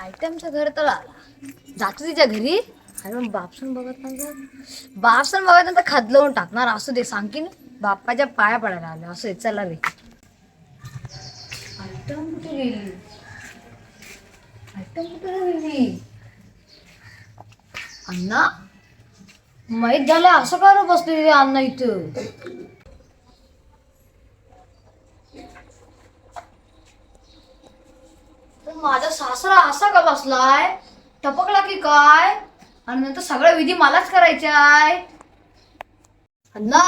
आयटमचं घर तर आला. जातो तिच्या घरी. अरे मग बापसन बघत नंतर खदलवून टाकणार. असू दे, सांग की ना बाप्पाच्या पाया पडायला आलं. असू दे, चला रे. आयटम कुठे गेली? अण्णा माहीत झालं असं का बसले अण्णा इथं? माझा सासरा असा का बसलाय? टपकला की काय? आणि नंतर सगळ्या विधी मलाच करायच्या आहे. अण्णा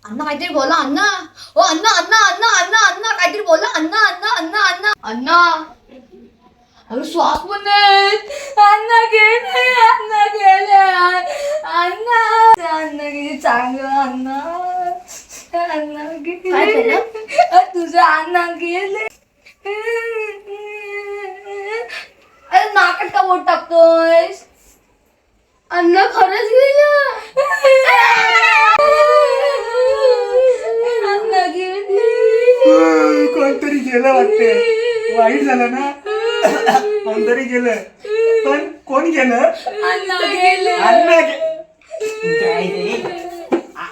अण्णा काहीतरी बोला. अण्णा ओ अण्णा अण्णा अण्णा अण्णा अण्णा काहीतरी बोला. अण्णा अण्णा अण्णा अण्णा अण्णा. अरे श्वास पण नाहीत. अण्णा गेले. अण्णा गेले. अण्णा अण्णा गेले. चांगलं अण्णा. अण्णा गेले. तुझं अण्णा गेले. अरे नाकात का बोट टाकतोयस? अण्णा खरंच गेलं. अण्णा गेले. कोणतरी गेलं वाटते. वाईट झालं ना. कोणतरी गेलं. पण कोण गेलं? अण्णा गेले.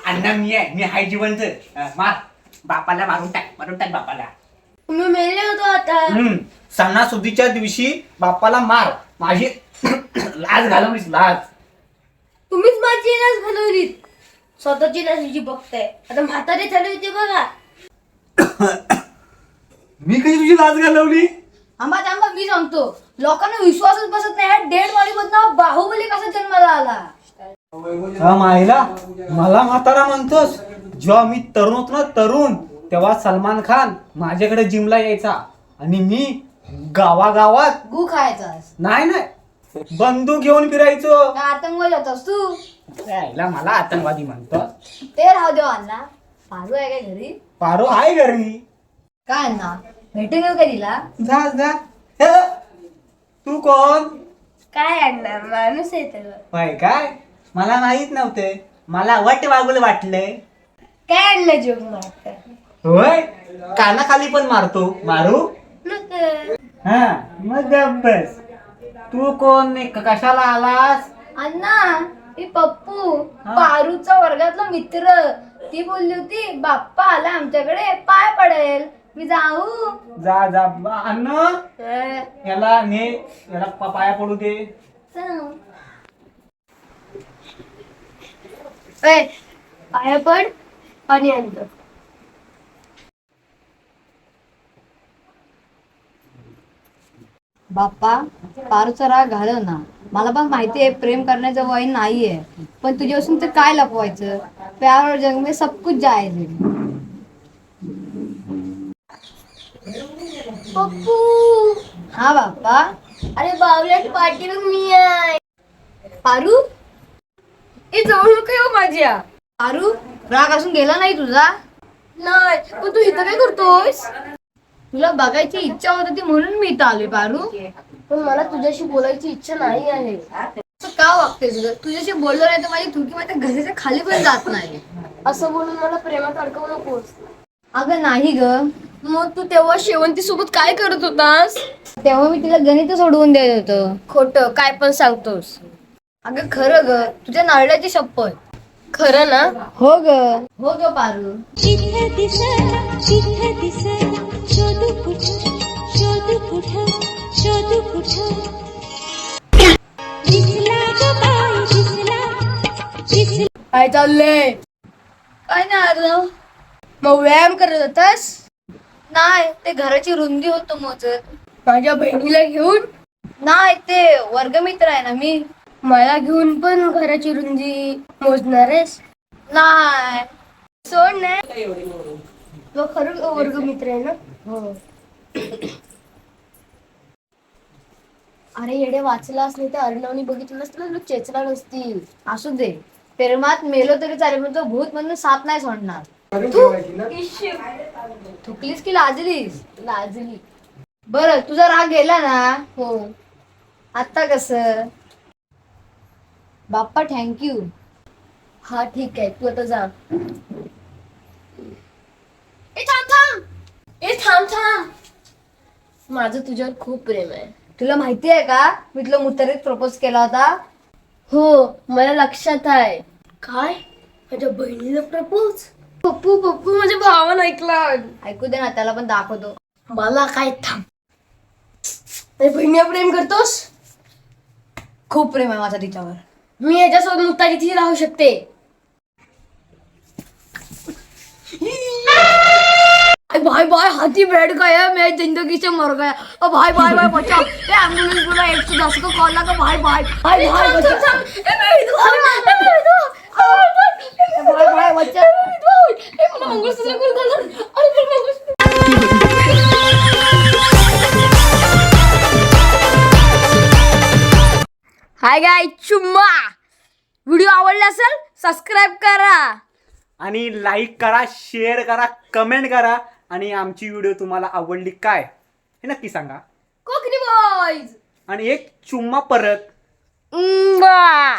अण्णा मी आहे. मी हाय जिवंत. मार बापाला मारून टाक बापाला. तुम्ही मेले होतो आता. सणासुदीच्या दिवशी बापाला मार. माझी लाज घालवलीस लाज. तुम्हीच माझी लाज घालवलीत. स्वतःची लाज बघताय. आता म्हातारे झाले होते बघा. मी कधी तुझी लाज घालवली? थांबा मी सांगतो. लोकांना विश्वासच बसत नाही. ह्या डेड बॉडी मधनं बाहुबली कसा जन्माला आला? माहिला मला म्हातारा म्हणतोस? जेव्हा मी तरुण होतो ना तरुण, तेव्हा सलमान खान माझ्याकडे जिमला यायचा आणि मी गावागावात गु खायचा. नाही बंदूक घेऊन फिरायचो. काय आतंकवादी होतास तू? यायला मला आतंकवादी म्हणतो. ते राहू देव अण्णा. पारू आहे काय घरी? पारो आहे घरी. काय अण्णा भेटून येऊ का तिला? जा. हे, तू कोण? काय अण्णा माणूस आहे तर. होय काय? मला माहित नव्हते. मला वट वागुल वाटले. काय अण्णा जोक मारत? होय कानाखाली पण मारू. हा मग गप्प बस. तू कोण? कशाला आलास? अण्णा मी पप्पू, पारूचा वर्गातला मित्र. ती बोलली होती बाप्पा आला आमच्याकडे, पाय पडेल. मी जाऊ? जा अन्न याला पाया पडू दे. पाया पड. पाणी आणतो. बाप्पा पारूचा राग घालव ना. मला पण माहिती आहे प्रेम करण्याचं वय नाहीये, पण तुझ्यापासून तर काय लपवायचं? प्यार और जंग में सब कुछ जायज है. पप्पू. हा बाप्पा. अरे बावल्याची पाठी बघ मी आहे. पारू ए जवळ नको येऊ माझ्या. पारू राग असून गेला नाही तुझा? नाही, पण तू इथं काय करतोयस? तुला बघायची इच्छा होत होती म्हणून मी इथं आले. पारू पण मला तुझ्याशी बोलायची इच्छा नाही आहे. असं का वागते तुझं? तुझ्याशी बोललो नाही तर माझी थुकी माझ्या घराच्या खाली पण जात नाही. असं बोलून मला प्रेमात अडकवू नकोस. अगं नाही ग. मग तू तेव्हा शेवंती सोबत काय करत होतास? तेव्हा मी तिला गणित सोडवून देत होतो. खोटं काय पण सांगतोस? अगं खरं ग, तुझ्या नारळाची शपथ. खरं ना? हो ग पारू. काय चाललंय? काय नाही. मग व्यायाम करत होतास? नाही, ते घराची रुंदी होतो मोजत. माझ्या बहिणीला घेऊन? नाही, ते वर्गमित्र आहे ना मी. मला घेऊन पण घराची रुंदी मोजणार आहेस? नाही सोड. नाही तो खरं वर्गमित्र आहे ना? हो. अरे येडे वाचला असले तर अर्णवनी बघितलं नसतं ना, चेचला नसतील. असू दे, प्रेमात मेलो तरी चालेल पण तो भूत म्हणून साप नाही सोडणार. थुकलीस की लाजलीस? लाजली. बरं तुझा राग गेला ना? हो. आता कसं? बाप्पा थँक्यू. हा ठीक आहे, तू आता जा. थांब. माझं तुझ्यावर खूप प्रेम आहे. तुला माहिती आहे का मी तुला मुतारीत प्रपोज केला होता. हो मला लक्षात आहे. काय माझ्या बहिणीला प्रपोज? पप्पू पप्पू माझ्या भावानं ऐकला. ऐकू दे ना, त्याला पण दाखवतो. मला काय थांब. माझ्या बहिणीवर प्रेम करतोस? खूप प्रेम आहे माझा तिच्यावर. मी याच्यासोबत मुतारीतही राहू शकते. भाई भाई हाथी बैठ गया, मैं जिंदगी से मर गया. ओ भाई भाई भाई बचाओ. ए एम्बुलेंस बुला, 110 को कॉल लगा. भाई भाई भाई भाई बचा. भाई भाई बचा. मला मंगळसूत्र करून घालणार. अरे पण मंगळसूत्र. हाय गाय चुम्मा. व्हिडिओ आवडला असेल सबस्क्राईब करा. आणि लाईक करा, शेअर करा, कमेंट करा. आणि आमची व्हिडिओ तुम्हाला आवडली काय हे नक्की सांगा. कोकणी बॉयज. आणि एक चुम्मा परत. बा